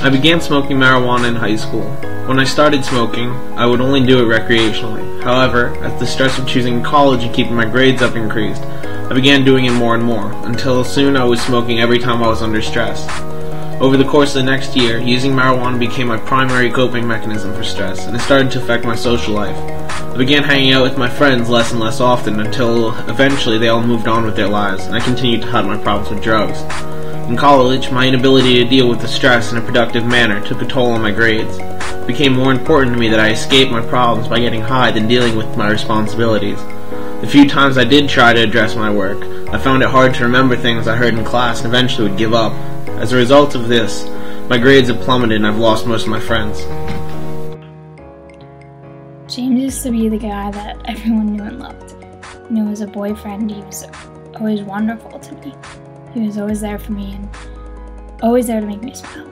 I began smoking marijuana in high school. When I started smoking, I would only do it recreationally. However, as the stress of choosing college and keeping my grades up increased, I began doing it more and more, until soon I was smoking every time I was under stress. Over the course of the next year, using marijuana became my primary coping mechanism for stress, and it started to affect my social life. I began hanging out with my friends less and less often until eventually they all moved on with their lives, and I continued to hide my problems with drugs. In college, my inability to deal with the stress in a productive manner took a toll on my grades. It became more important to me that I escape my problems by getting high than dealing with my responsibilities. The few times I did try to address my work, I found it hard to remember things I heard in class and eventually would give up. As a result of this, my grades have plummeted and I've lost most of my friends. James used to be the guy that everyone knew and loved. As a boyfriend, he was always wonderful to me. He was always there for me and always there to make me smile.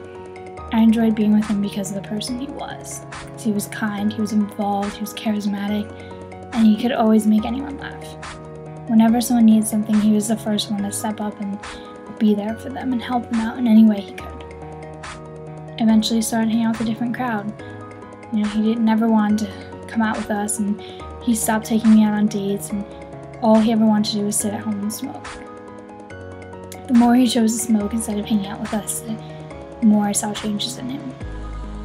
I enjoyed being with him because of the person he was. He was kind, he was involved, he was charismatic, and he could always make anyone laugh. Whenever someone needed something, he was the first one to step up and be there for them and help them out in any way he could. Eventually he started hanging out with a different crowd. He never wanted to come out with us, and he stopped taking me out on dates, and all he ever wanted to do was sit at home and smoke. The more he chose to smoke instead of hanging out with us, the more I saw changes in him.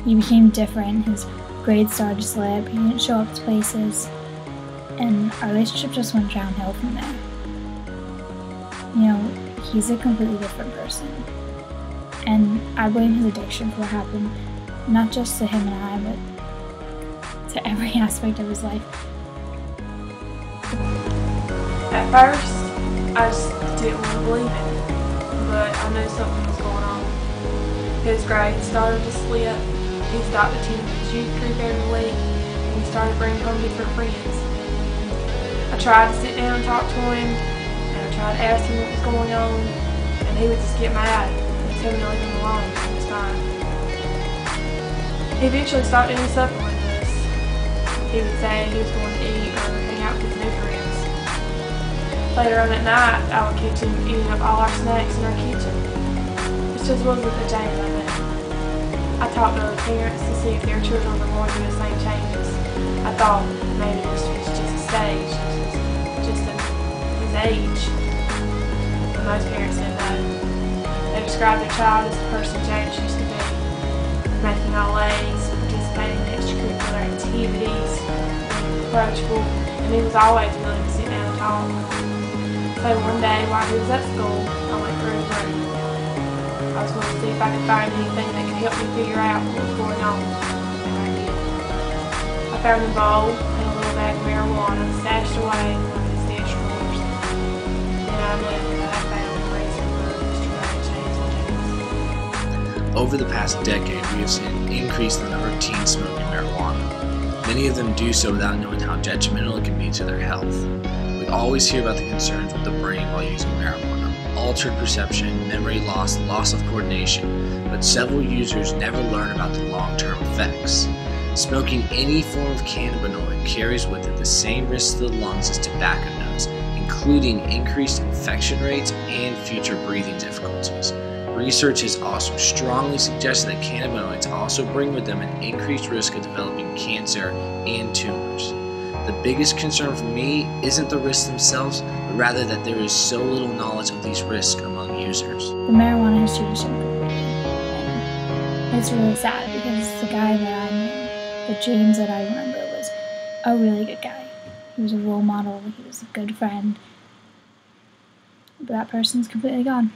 He became different, his grades started to slip, he didn't show up to places, and our relationship just went downhill from there. He's a completely different person, and I blame his addiction for what happened, not just to him and I, but to every aspect of his life. At first, I just didn't want to believe it. But I knew something was going on. His grades started to slip, he stopped attending his youth group every week, and he started bringing home different friends. I tried to sit down and talk to him, and I tried to ask him what was going on, and he would just get mad and tell me to leave him alone all this time. He eventually stopped doing supper with us. He would say he was going to eat or hang out with his new friends. Later on at night, I would catch him eating up all our snacks in our kitchen. It just wasn't the James I knew. I talked to other parents to see if their children were going through the same changes. I thought maybe this was just a stage, just his age. But most parents said no. They described their child as the person James used to be, making all A's, participating in extracurricular activities, approachable, and he was always willing to sit down and talk. So one day, while he was at school, I went through his room. I was going to see if I could find anything that could help me figure out what was going on, and I did. I found a bowl and a little bag of marijuana stashed away in one of his desk drawers. And I knew that I found the reason for Mr. James. Over the past decade, we have seen an increase in the number of teens smoking marijuana. Many of them do so without knowing how detrimental it can be to their health. We always hear about the concerns with the brain while using marijuana: altered perception, memory loss, loss of coordination, but several users never learn about the long-term effects. Smoking any form of cannabinoid carries with it the same risks to the lungs as tobacco does, including increased infection rates and future breathing difficulties. Research has also strongly suggested that cannabinoids also bring with them an increased risk of developing cancer and tumors. The biggest concern for me isn't the risks themselves, but rather that there is so little knowledge of these risks among users. The marijuana has changed him completely, and it's really sad because the guy that I knew, the James that I remember, was a really good guy. He was a role model, he was a good friend, but that person's completely gone.